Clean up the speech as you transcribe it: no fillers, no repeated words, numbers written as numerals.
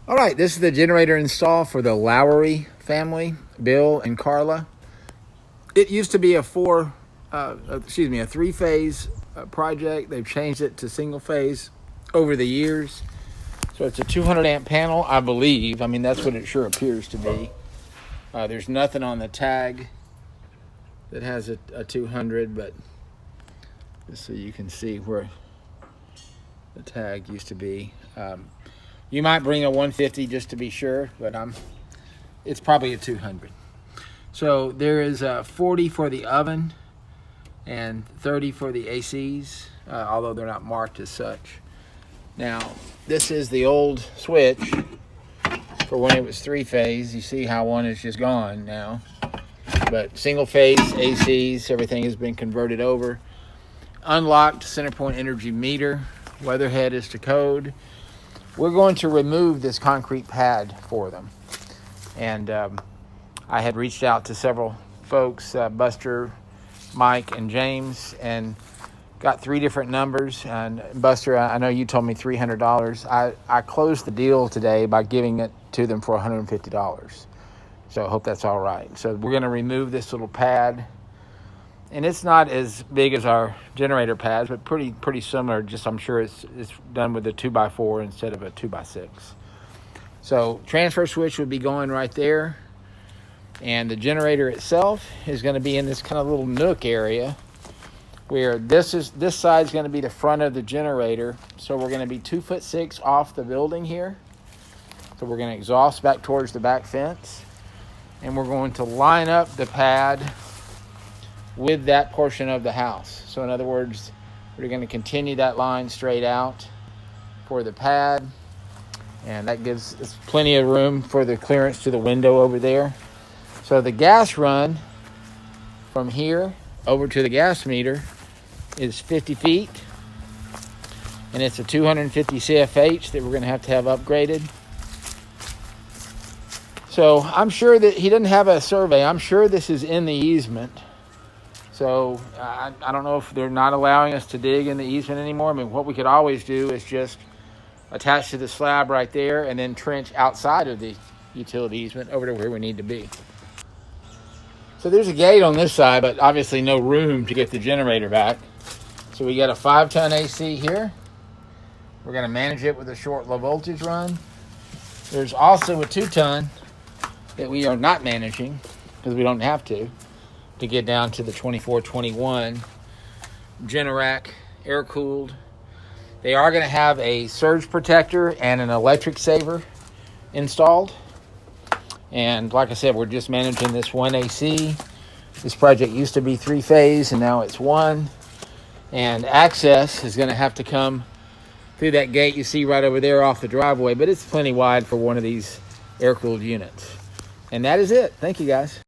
All right, this is the generator install for the Lowerre family, Bill and Carla. It used to be a three-phase project. They've changed it to single phase over the years. So it's a 200 amp panel, I believe. I mean, that's what it sure appears to be. There's nothing on the tag that has a 200, but just so you can see where the tag used to be. You might bring a 150 just to be sure, but it's probably a 200. So there is 40 for the oven and 30 for the ACs, although they're not marked as such. Now, this is the old switch for when it was three-phase. You see how one is just gone now. But single-phase ACs, everything has been converted over. Unlocked center point energy meter. Weatherhead is to code. We're going to remove this concrete pad for them. And I had reached out to several folks, Buster, Mike, and James, and got 3 different numbers. And Buster, I know you told me $300. I closed the deal today by giving it to them for $150. So I hope that's all right. So we're going to remove this little pad. And it's not as big as our generator pads, but pretty similar. Just I'm sure it's done with a 2x4 instead of a 2x6. So transfer switch would be going right there, and the generator itself is going to be in this kind of little nook area, where this side is going to be the front of the generator. So we're going to be 2'6" off the building here. So we're going to exhaust back towards the back fence, and we're going to line up the pad with that portion of the house. So in other words, we're going to continue that line straight out for the pad, and that gives us plenty of room for the clearance to the window over there. So the gas run from here over to the gas meter is 50 feet, and it's a 250 CFH that we're going to have upgraded. So I'm sure that he didn't have a survey. I'm sure this is in the easement. So I don't know if they're not allowing us to dig in the easement anymore. I mean, what we could always do is just attach to the slab right there and then trench outside of the utility easement over to where we need to be. So there's a gate on this side, but obviously no room to get the generator back. So we got a 5-ton AC here. We're going to manage it with a short low voltage run. There's also a 2-ton that we are not managing because we don't have to get down to the 2421 Generac air-cooled. They are going to have a surge protector and an electric saver installed. And like I said, we're just managing this one AC. This project used to be 3-phase, and now it's 1. And access is going to have to come through that gate you see right over there off the driveway, but it's plenty wide for one of these air-cooled units. And that is it. Thank you, guys.